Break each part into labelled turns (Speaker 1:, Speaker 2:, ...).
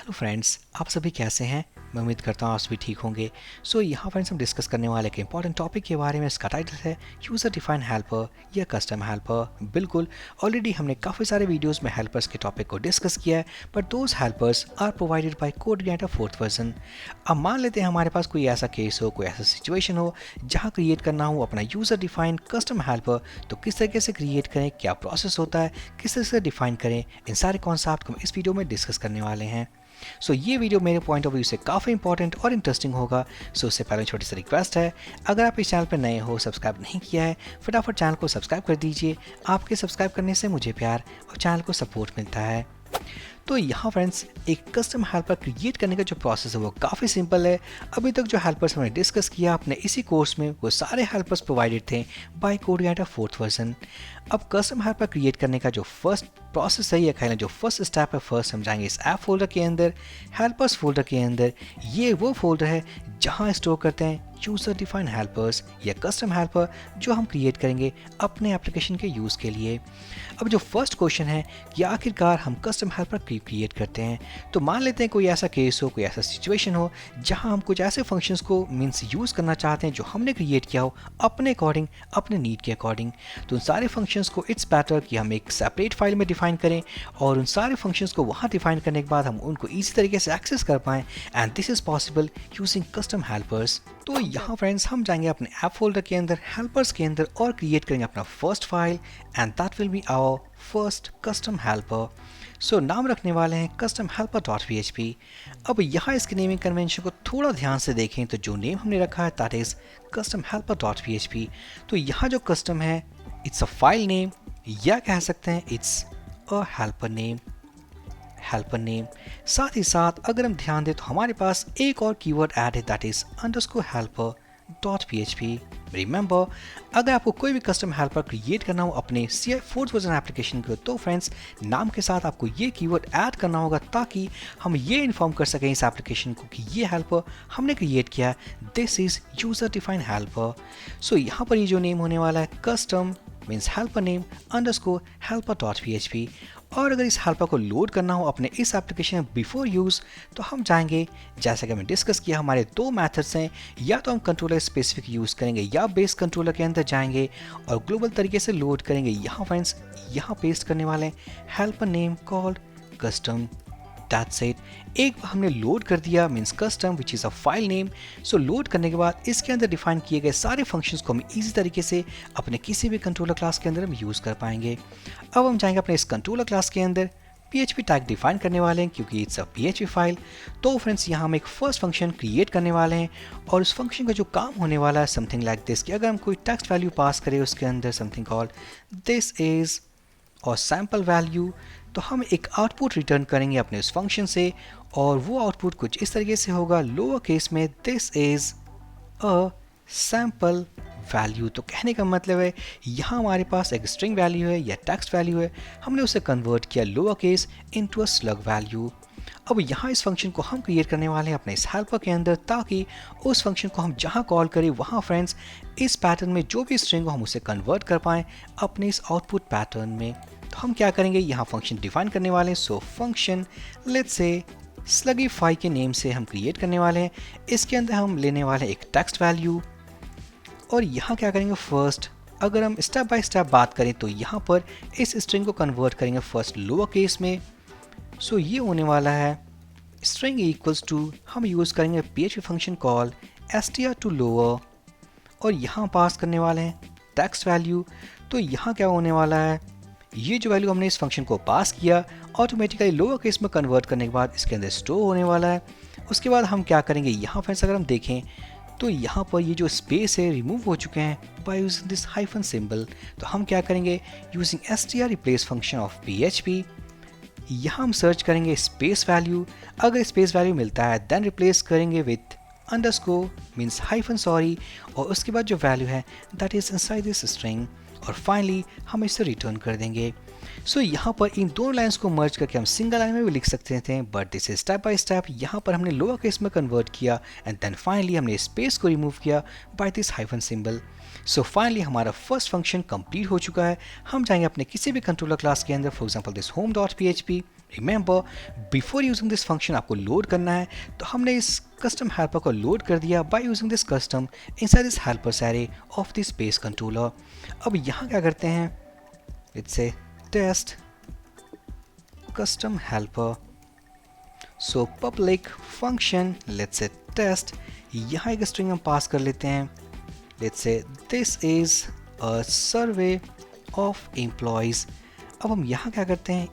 Speaker 1: Hello friends, आप सभी कैसे हैं। मैं उम्मीद करता हूँ आप सभी ठीक होंगे। यहाँ फ्रेंड्स हम डिस्कस करने वाले एक इंपॉर्टेंट टॉपिक के बारे में। इसका टाइटल है यूज़र डिफाइन हेल्पर या कस्टम हेल्पर। बिल्कुल, ऑलरेडी हमने काफ़ी सारे वीडियोस में हेल्पर्स के टॉपिक को डिस्कस किया है, but those helpers are provided by CodeIgniter 4th version. अब मान लेते हैं हमारे पास कोई ऐसा केस हो, कोई ऐसा सिचुएशन हो जहाँ क्रिएट करना हो अपना यूज़र डिफाइन कस्टम हेल्पर। तो किस तरीके से क्रिएट करें, क्या प्रोसेस होता है, किस तरह से डिफाइन करें, इन सारे कॉन्सेप्ट को हम इस वीडियो में डिस्कस करने वाले हैं। ये वीडियो मेरे पॉइंट ऑफ व्यू से काफ़ी इंपॉर्टेंट और इंटरेस्टिंग होगा। उससे पहले छोटी सी रिक्वेस्ट है, अगर आप इस चैनल पर नए हो, सब्सक्राइब नहीं किया है, फटाफट चैनल को सब्सक्राइब कर दीजिए। आपके सब्सक्राइब करने से मुझे प्यार और चैनल को सपोर्ट मिलता है। तो यहाँ फ्रेंड्स, एक कस्टम हेल्पर क्रिएट करने का जो प्रोसेस है वो काफ़ी सिंपल है। अभी तक जो हेल्पर्स हमने डिस्कस किया अपने इसी कोर्स में, वो सारे हेल्पर्स प्रोवाइडेड थे बाय कोडइग्नाइटर 4th वर्जन। अब कस्टम हेल्पर क्रिएट करने का जो फर्स्ट प्रोसेस है या कहना जो फर्स्ट स्टेप है, फर्स्ट हम जाएंगे इस ऐप फोल्डर के अंदर, हेल्पर्स फोल्डर के अंदर। ये वो फोल्डर है जहाँ स्टोर करते हैं यूज़र डिफाइन हेल्पर्स या कस्टम हेल्पर जो हम क्रिएट करेंगे अपने एप्लीकेशन के यूज़ के लिए। अब जो फर्स्ट क्वेश्चन है कि आखिरकार हम कस्टम हेल्पर क्रिएट करते हैं, तो मान लेते हैं कोई ऐसा केस हो, कोई ऐसा सिचुएशन हो जहां हम कुछ ऐसे फंक्शंस को मीन्स यूज़ करना चाहते हैं जो हमने क्रिएट किया हो अपने अकॉर्डिंग, अपने नीड के अकॉर्डिंग। तो उन सारे फंक्शंस को इट्स बेटर कि हम एक सेपरेट फाइल में डिफाइन करें और उन सारे फंक्शंस को वहाँ डिफाइन करने के बाद हम उनको ईजी तरीके से एक्सेस कर पाएँ, and this is possible using custom helpers. तो यहाँ फ्रेंड्स हम जाएंगे अपने ऐप फोल्डर के अंदर, हेल्पर्स के अंदर, और क्रिएट करेंगे अपना first file, and that will be our first custom helper. नाम रखने वाले हैं कस्टम हेल्पर .php। अब यहाँ इसके नेमिंग कन्वेंशन को थोड़ा ध्यान से देखें तो जो नेम हमने रखा है that is custom helper .php। तो यहाँ जो कस्टम है इट्स अ फाइल नेम, या कह सकते हैं इट्स अ हेल्पर नेम। साथ ही साथ अगर हम ध्यान दें तो हमारे पास एक और कीवर्ड ऐड है दैट इज _helper.php। रिमेंबर, अगर आपको कोई भी कस्टम हेल्पर क्रिएट करना हो अपने CI 4th वर्जन एप्लीकेशन को, तो फ्रेंड्स नाम के साथ आपको ये कीवर्ड ऐड करना होगा ताकि हम ये इन्फॉर्म कर सकें इस एप्लीकेशन को कि ये हेल्पर हमने क्रिएट किया है, this is user define helper. यहाँ पर ये जो नेम होने वाला है custom means helper name _helper.php। और अगर इस हेल्पर को लोड करना हो अपने इस एप्लीकेशन में बिफोर यूज़, तो हम जाएंगे, जैसा कि हमने डिस्कस किया, हमारे दो मेथड्स हैं, या तो हम कंट्रोलर स्पेसिफिक यूज़ करेंगे या बेस कंट्रोलर के अंदर जाएंगे और ग्लोबल तरीके से लोड करेंगे। यहाँ फ्रेंड्स यहाँ पेस्ट करने वाले हैं helper name called custom, that's it. एक बार हमने लोड कर दिया means custom which is a file name. Load करने के बाद इसके अंदर डिफाइन किए गए सारे फंक्शंस को हम इजी तरीके से अपने किसी भी कंट्रोलर क्लास के अंदर हम यूज़ कर पाएंगे। अब हम जाएंगे अपने इस कंट्रोलर क्लास के अंदर, PHP टैग डिफाइन करने वाले हैं क्योंकि इट्स अ PHP फाइल। तो फ्रेंड्स यहाँ हम एक फर्स्ट फंक्शन क्रिएट करने वाले हैं और उस फंक्शन का जो काम होने वाला है समथिंग लाइक दिस कि अगर हम कोई टेक्स्ट वैल्यू पास करें उसके अंदर समथिंग कॉल्ड दिस इज और सैम्पल वैल्यू, तो हम एक आउटपुट रिटर्न करेंगे अपने उस फंक्शन से, और वो आउटपुट कुछ इस तरीके से होगा लोअर केस में this is a sample value. तो कहने का मतलब है यहाँ हमारे पास एक स्ट्रिंग वैल्यू है या टेक्स्ट वैल्यू है, हमने उसे कन्वर्ट किया lower case into a slug value. अब यहाँ इस फंक्शन को हम क्रिएट करने वाले हैं अपने इस हेल्पर के अंदर ताकि उस फंक्शन को हम जहाँ कॉल करें वहाँ फ्रेंड्स इस पैटर्न में जो भी स्ट्रिंग हो हम उसे कन्वर्ट कर पाएँ अपने इस आउटपुट पैटर्न में। तो हम क्या करेंगे, यहाँ फंक्शन डिफाइन करने वाले हैं। फंक्शन लेट्स से स्लगीफाई के नेम से हम क्रिएट करने वाले हैं। इसके अंदर हम लेने वाले हैं एक टेक्स्ट वैल्यू, और यहाँ क्या करेंगे फर्स्ट, अगर हम स्टेप बाय स्टेप बात करें तो यहाँ पर इस स्ट्रिंग को कन्वर्ट करेंगे फर्स्ट लोअर केस में। ये होने वाला है स्ट्रिंग इक्वल्स टू, हम यूज़ करेंगे PHP function call str to lower, और यहाँ पास करने वाले हैं टेक्स्ट वैल्यू। तो यहाँ क्या होने वाला है, ये जो वैल्यू हमने इस फंक्शन को पास किया ऑटोमेटिकली लोअर केस में कन्वर्ट करने के बाद इसके अंदर स्टोर होने वाला है। उसके बाद हम क्या करेंगे, यहाँ फ्रेंड्स अगर हम देखें तो यहाँ पर ये जो स्पेस है रिमूव हो चुके हैं bye using this hyphen symbol. तो हम क्या करेंगे, using str replace function of PHP, यहाँ हम सर्च करेंगे स्पेस वैल्यू, अगर स्पेस वैल्यू मिलता है देन रिप्लेस करेंगे with underscore means hyphen sorry, और उसके बाद जो वैल्यू है that is inside this string, और फाइनली हम इसे रिटर्न कर देंगे। यहाँ पर इन दोनों लाइंस को मर्ज करके हम सिंगल लाइन में भी लिख सकते थे, but this is step by step. यहाँ पर हमने लोअर केस में कन्वर्ट किया एंड देन फाइनली हमने स्पेस को रिमूव किया by this hyphen symbol. Finally हमारा फर्स्ट फंक्शन कंप्लीट हो चुका है। हम जाएंगे अपने किसी भी कंट्रोलर क्लास के अंदर, for example this home.php, remember, before using this function आपको लोड करना है, तो हमने इस कस्टम हेल्पर को लोड कर दिया by using this custom inside this helpers array of this base controller. अब यहाँ क्या करते हैं, let's say test custom helper, so public function let's say test, यहाँ एक स्ट्रिंग हम पास कर लेते हैं, let's say this is a survey of employees। अब हम यहाँ क्या करते हैं,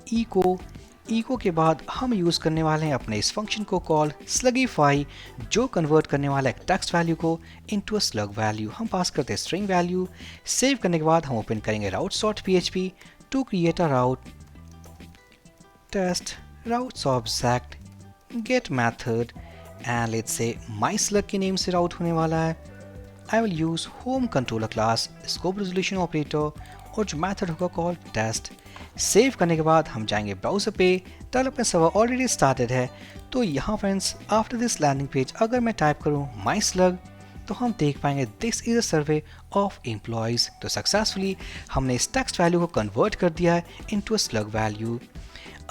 Speaker 1: echo के बाद हम यूज़ करने वाले हैं अपने इस फंक्शन को कॉल slugify, जो कन्वर्ट करने वाला है टेक्स्ट वैल्यू को इनटू अ स्लग वैल्यू। हम पास करते हैं स्ट्रिंग वैल्यू। सेव करने के बाद हम ओपन करेंगे routes.php to create a route, test routes object get method and let's say myslug के नेम से राउट होने वाला है। I will use home controller class scope resolution operator और जो मेथड होगा कॉल टेस्ट। सेव करने के बाद हम जाएंगे ब्राउज़र पे, डेवलपमेंट सर्वर ऑलरेडी स्टार्टेड है। तो यहाँ friends after this landing page अगर मैं टाइप करूँ myslug तो हम देख पाएंगे this is a survey of employees. तो सक्सेसफुली हमने इस टेक्स्ट वैल्यू को कन्वर्ट कर दिया है इनटू अ स्लग वैल्यू।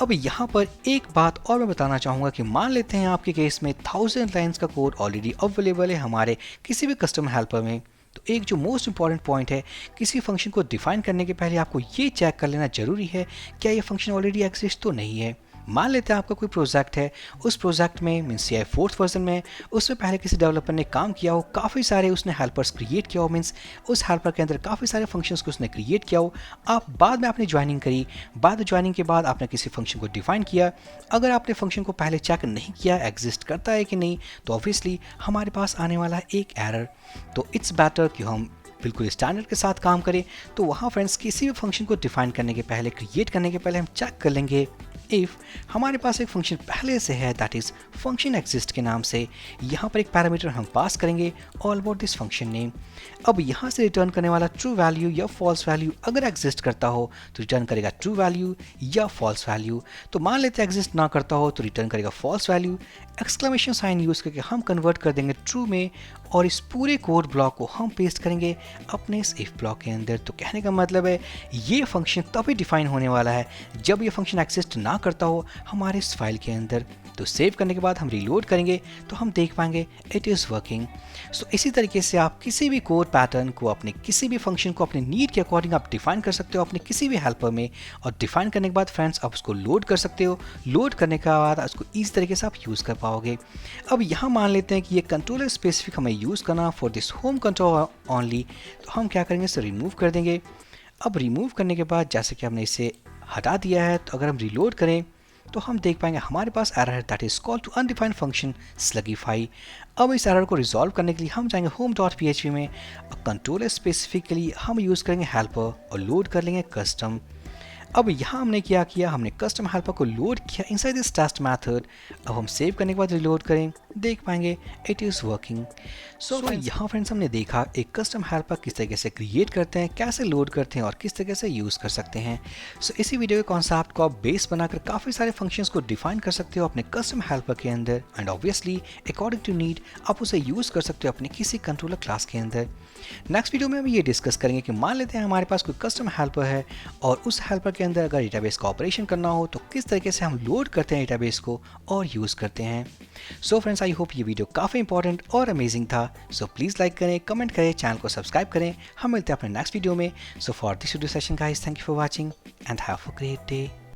Speaker 1: अब यहाँ पर एक बात और मैं बताना चाहूँगा कि मान लेते हैं आपके केस में 1000 लाइन्स का कोड ऑलरेडी अवेलेबल है हमारे किसी भी कस्टम हेल्पर में। तो एक जो मोस्ट इंपॉर्टेंट पॉइंट है, किसी फंक्शन को डिफाइन करने के पहले आपको ये चेक कर लेना जरूरी है क्या ये फंक्शन ऑलरेडी एग्जिस्ट तो नहीं है। मान लेते हैं आपका कोई प्रोजेक्ट है, उस प्रोजेक्ट में मीन्स CI 4th वर्जन में उसमें पहले किसी डेवलपर ने काम किया हो, काफ़ी सारे उसने हेल्पर्स क्रिएट किया हो, मीन्स उस हेल्पर के अंदर काफ़ी सारे फंक्शंस को उसने क्रिएट किया हो। आप बाद में आपने ज्वाइनिंग करी, बाद में ज्वाइनिंग के बाद आपने किसी फंक्शन को डिफाइन किया। अगर आपने फंक्शन को पहले चेक नहीं किया एग्जिस्ट करता है कि नहीं, तो ऑब्वियसली हमारे पास आने वाला है एक एरर। तो इट्स बेटर कि हम बिल्कुल स्टैंडर्ड के साथ काम करें। तो वहाँ फ्रेंड्स किसी भी फंक्शन को डिफाइन करने के पहले, क्रिएट करने के पहले हम चेक कर लेंगे इफ़ हमारे पास एक फंक्शन पहले से है दैट इज़ फंक्शन एग्जिस्ट के नाम से। यहाँ पर एक पैरामीटर हम पास करेंगे all about this function name. अब यहाँ से रिटर्न करने वाला ट्रू वैल्यू या फॉल्स वैल्यू अगर एग्जिस्ट करता हो तो रिटर्न करेगा ट्रू वैल्यू या फॉल्स वैल्यू। तो मान लेते हैं एग्जिस्ट ना करता हो तो रिटर्न करेगा false value. Exclamation sign use करके हम कन्वर्ट कर देंगे ट्रू में और इस पूरे कोड ब्लॉक को हम पेस्ट करेंगे अपने इस इफ ब्लॉक के अंदर। तो कहने का मतलब है ये फंक्शन तभी डिफाइन होने वाला है जब ये फंक्शन एग्जिस्ट ना करता हो हमारे इस फाइल के अंदर। तो सेव करने के बाद हम रीलोड करेंगे तो हम देख पाएंगे इट इज़ वर्किंग। सो इसी तरीके से आप किसी भी कोड पैटर्न को अपने किसी भी फंक्शन को अपने नीड के अकॉर्डिंग आप डिफाइन कर सकते हो अपने किसी भी हेल्पर में, और डिफाइन करने के बाद फ्रेंड्स आप उसको लोड कर सकते हो। लोड करने के बाद उसको इस तरीके से आप यूज़ कर पाओगे। अब यहाँ मान लेते हैं कि ये कंट्रोलर स्पेसिफिक हमें यूज़ करना for this home control only, तो हम क्या करेंगे, इसे रिमूव कर देंगे। अब रिमूव करने के बाद जैसे कि हमने इसे हटा दिया है, तो अगर हम रिलोड करें तो हम देख पाएंगे हमारे पास एरर है that is call to undefined function slugify. अब इस एरर को रिजॉल्व करने के लिए हम जाएंगे home.php में, कंट्रोलर स्पेसिफिक के लिए हम यूज़ करेंगे हेल्पर और लोड कर लेंगे कस्टम। अब यहाँ हमने क्या किया, हमने कस्टम हेल्पर को लोड किया इनसाइड दिस टेस्ट मेथड। अब हम सेव करने के बाद रिलोड करें, देख पाएंगे इट इज़ वर्किंग। सो यहाँ फ्रेंड्स हमने देखा एक कस्टम हेल्पर किस तरीके से क्रिएट करते हैं, कैसे लोड करते हैं और किस तरीके से यूज़ कर सकते हैं। सो इसी वीडियो के कॉन्सेप्ट को आप बेस बनाकर काफ़ी सारे फंक्शंस को डिफाइन कर सकते हो अपने कस्टम हेल्पर के अंदर, and obviously according to need आप उसे यूज़ कर सकते हो अपने किसी कंट्रोलर क्लास के अंदर। नेक्स्ट वीडियो में हम ये डिस्कस करेंगे कि मान लेते हैं हमारे पास कोई कस्टम हेल्पर है और उस हेल्पर के अंदर अगर डेटाबेस का ऑपरेशन करना हो तो किस तरीके से हम लोड करते हैं डेटाबेस को और यूज़ करते हैं। सो फ्रेंड्स, आई होप ये वीडियो काफ़ी इंपॉर्टेंट और अमेजिंग था। सो प्लीज़ लाइक करें, कमेंट करें, चैनल को सब्सक्राइब करें। हम मिलते हैं अपने नेक्स्ट वीडियो में। So for this video session guys, thank you for watching and have a great day.